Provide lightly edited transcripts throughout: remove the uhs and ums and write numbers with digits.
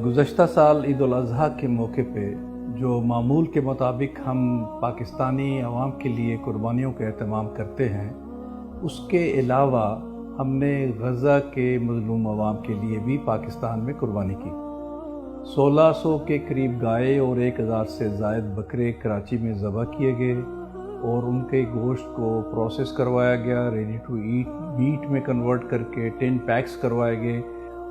गुज़श्ता साल ईद उल अज़हा के मौके पे जो मामूल के मुताबिक हम पाकिस्तानी अवाम के लिए कुर्बानियों का एहतमाम करते हैं, उसके अलावा हमने गज़ा के मज़लूम अवाम के लिए भी पाकिस्तान में कुर्बानी की। 1600 के करीब गाय और 1000 से ज़ायद बकरे कराची में ज़बह किए गए और उनके गोश्त को प्रोसेस करवाया गया, रेडी टू ईट मीट में कन्वर्ट करके टिन पैक्स करवाए गए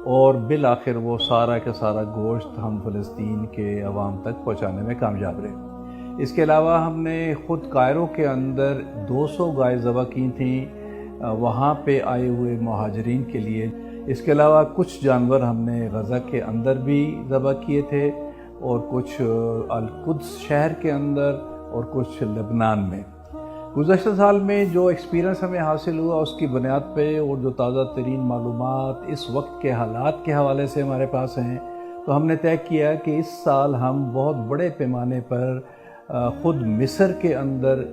और बिल आखिर वो सारा का सारा गोश्त हम फ़लस्तीन के अवाम तक पहुंचाने में कामयाब रहे। इसके अलावा हमने ख़ुद कायरो के अंदर 200 गाय ज़बह की थी वहाँ पे आए हुए मुहाजिरीन के लिए। इसके अलावा कुछ जानवर हमने गज़ा के अंदर भी ज़बह किए थे और कुछ अल-कुद्स शहर के अंदर और कुछ लबनान में। गुज़श्ता साल में जो एक्सपीरियंस हमें हासिल हुआ उसकी बुनियाद पे और जो ताज़ा तरीन मालूमात इस वक्त के हालात के हवाले से हमारे पास हैं, तो हमने तय किया कि इस साल हम बहुत बड़े पैमाने पर ख़ुद मिस्र के अंदर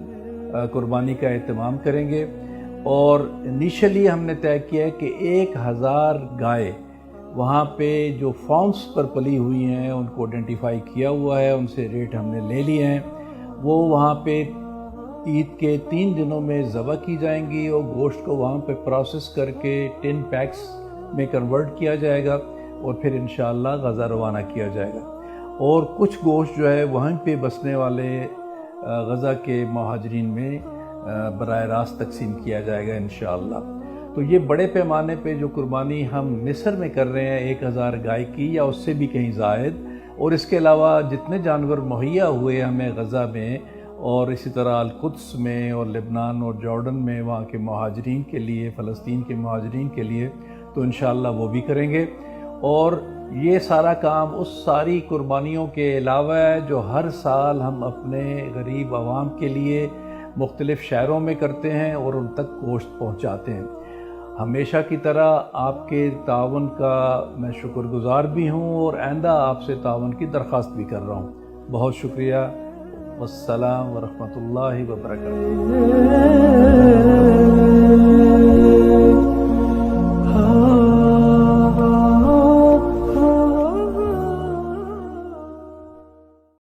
कुर्बानी का एहतमाम करेंगे। और इनिशियली हमने तय किया कि 1000 गाय वहाँ पे जो फॉर्म्स पर पली हुई हैं उनको आइडेंटिफाई किया हुआ है, उनसे रेट हमने ले लिए हैं। वो वहाँ पे ईद के 3 दिनों में ज़बह की जाएंगी और गोश्त को वहाँ पे प्रोसेस करके टिन पैक्स में कन्वर्ट किया जाएगा और फिर इंशाअल्लाह गज़ा रवाना किया जाएगा। और कुछ गोश्त जो है वहीं पे बसने वाले गज़ा के मुहाजिरीन में बराह रास्त तकसीम किया जाएगा इंशाअल्लाह। तो ये बड़े पैमाने पे जो कुर्बानी हम मिस्र में कर रहे हैं 1000 गाय की या उससे भी कहीं ज़ायद, और इसके अलावा जितने जानवर मुहैया हुए हमें गज़ा में और इसी तरह अल-कुद्स में और लेबनान और जॉर्डन में वहाँ के मुहाजिरीन के लिए, फ़लस्तीन के मुहाजिरीन के लिए, तो इंशाअल्लाह वो भी करेंगे। और ये सारा काम उस सारी कुर्बानियों के अलावा है जो हर साल हम अपने गरीब आवाम के लिए मुख्तलिफ़ शहरों में करते हैं और उन तक गोश्त पहुँचाते हैं। हमेशा की तरह आपके तावन का मैं शुक्रगुज़ार भी हूँ और आइंदा आपसे तावन की दरख्वास्त भी कर रहा हूँ। बहुत शुक्रिया। वस्सलाम व रहमतुल्लाहि व बरकातुहू।